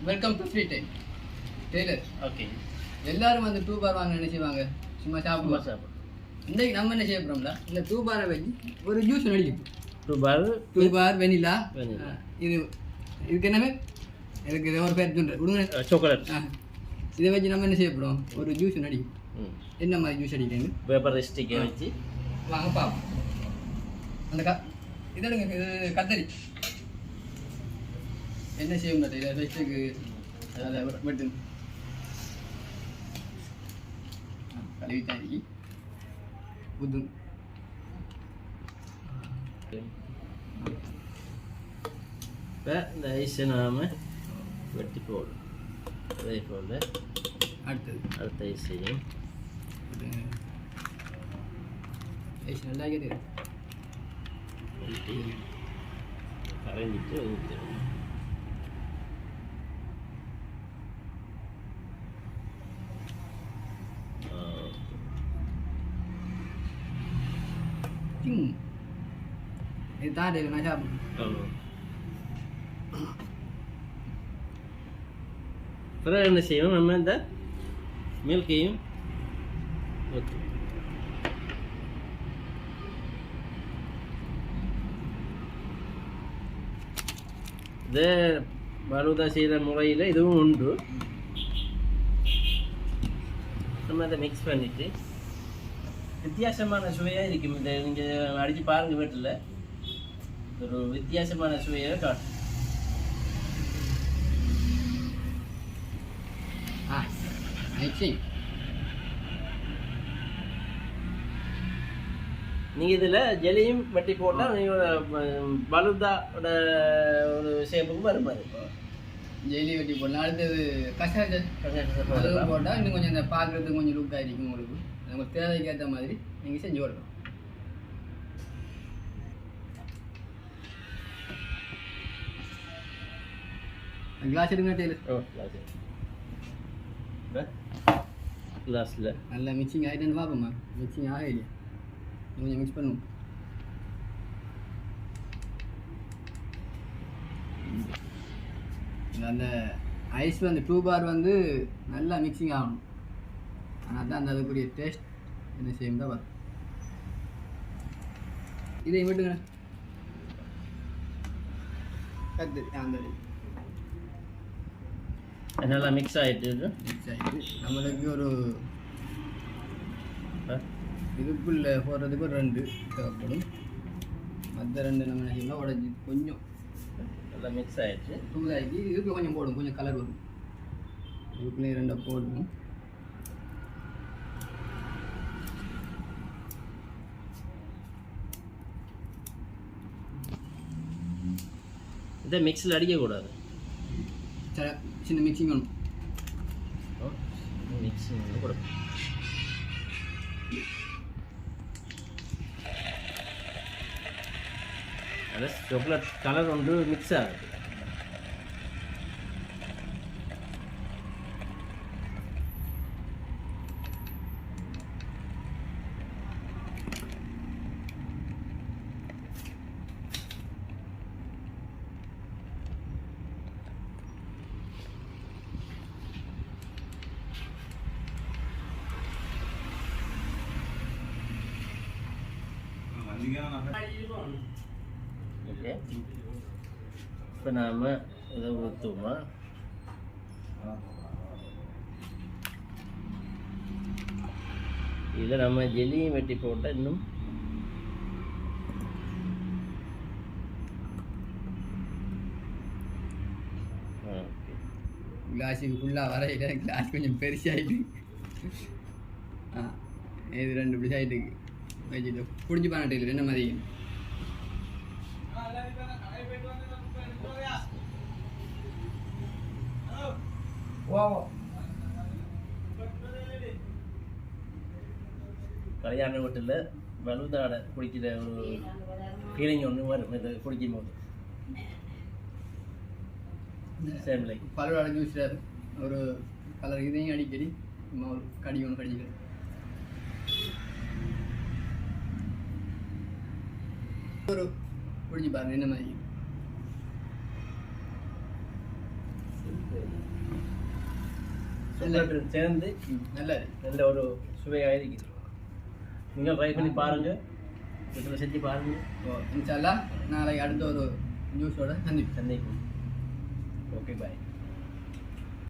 Welcome to free time tailor. Okay, எல்லாரும் வந்து 2 பார் வாங்க என்ன செய்வாங்க? சும்மா சாப்பிடுவோம். இன்றைக்கு நம்ம என்ன செய்ய போகிறோம்ல, இந்த 2 பாரை வச்சு ஒரு ஜூஸ் நடிக்கும். 2 பார் வெனிலா. இது இதுக்கு என்னவே எனக்கு இதை ஒரு பேர் சொல்கிறேன் விடுங்க, சாக்லேட். இதை வச்சு நம்ம என்ன செய்ய போகிறோம், ஒரு ஜூஸ் நடிக்கும். என்ன மாதிரி ஜூஸ் அடிக்கணும்? பேப்பர் ஸ்டிக்கை வச்சு வாங்க பார்ப்போம். அந்த இதெடுங்க, இது கத்தரி. என்ன செய்ய முடியாது இதை ஃபஸ்ட்டுக்கு அதை வெட்டு கழுவி தாண்டி புது இப்போ இந்த ஐஸை நாம் வெட்டி போடும். அதே போல் அடுத்த ஐஸையும் ஐஸ் நல்லா இருக்குது வெட்டி கரைஞ்சிட்டு ஊற்றிடும். இது தாண்டி நான் சாப்பிடுவேன். பிறகு என்ன செய்வோம், நம்ம இந்த மில்கையும் ஊற்றுவோம். இது பலூதா செய்கிற முறையில் இதுவும் உண்டு. நம்ம அதை மிக்ஸ் பண்ணிவிட்டு வித்தியாசமான சுவையாக இருக்கும். இதை நீங்கள் அடித்து பாருங்கள், வீட்டில் ஒரு வித்தியாசமான சுவையை காட்டும். நீங்கள் இதில் ஜெலியும் வெட்டி போட்டால் நீங்கள் பலூதாவோட ஒரு ஷேப்புக்கு வரும். அது ஜெயிலி வெட்டி போடலாம். அடுத்தது கஷாயம் போட்டால் இன்னும் கொஞ்சம் இந்த பார்க்குறதுக்கு கொஞ்சம் லுக்காக இருக்கும். உங்களுக்கு நம்ம தேவைக்கு ஏற்ற மாதிரி நீங்கள் செஞ்சு விடலாம். கிளாஸ் எடுங்க டெய்லர். கிளாஸில் நல்லா மிக்சிங் ஆகிட்டேன்னு பார்ப்போம்மா. மிக்சிங் ஆக இல்லையா, கொஞ்சம் மிக்ஸ் பண்ணுவோம். அந்த ஐஸ் வந்து 2 பார் வந்து நல்லா மிக்சிங் ஆகணும். ஆனால் தான் அந்த அதுக்குரிய டேஸ்ட் என்ன செய்யும் தான் வரும். இதை விட்டுங்க கத்து அந்த நல்லா மிக்ஸ் ஆகிட்டு நம்மளுக்கு ஒரு இதுக்குள்ளே போடுறதுக்கு ஒரு 2 தேவைப்படும். மற்ற 2 நம்ம என்ன உடஞ்சி கொஞ்சம் நல்லா மிக்ஸ் ஆகிடுச்சு. தூளாக்கி இதுக்கு கொஞ்சம் போடும், கொஞ்சம் கலர் வரும். இதுக்குள்ளே 2 போடணும். இதை மிக்ஸில் அடிக்கக்கூடாது, சின்ன மிக்சிங் வேணும். மிக்சிங் கூட அது சாக்லேட் கலர் ஒன்று மிக்ஸ் ஆகுது. ஓகே, இப்போ நாம் இதை ஊற்றுவோமா? இதில் நம்ம ஜெல்லியும் வெட்டி போட்டால் இன்னும் கிளாஸுக்கு ஃபுல்லாக வரையில கிளாஸ் கொஞ்சம் பெருசாகிட்டு இது 2 இப்படி ஆகிட்டு வச்சுட்டு புடிஞ்சு பானட்டில் என்ன மாதிரி கல்யாண வீட்டில் பலூதாட குடிக்கிற ஒரு ஃபீலிங் ஒன்று வரும் இது குடிக்கும் போது. சேம் லைக் பலூடாட ஜூஸில் ஒரு கலர் இதையும் அடிக்கடி ஒரு கடி ஒன்று கடிக்கிறேன். ஒரு புரிஞ்சு பாருங்க என்ன மாதிரி சாக்லேட் சேர்ந்து நல்லது. நல்ல ஒரு சுவையாக இருக்குது. நீங்கள் ட்ரை பண்ணி பாருங்கள், வீட்டில் செஞ்சு பாருங்கள். இன்ஷா அல்லாஹ் நாளைக்கு அடுத்த ஒரு ஜூஸோட சந்திப்போம். ஓகே, பாய்.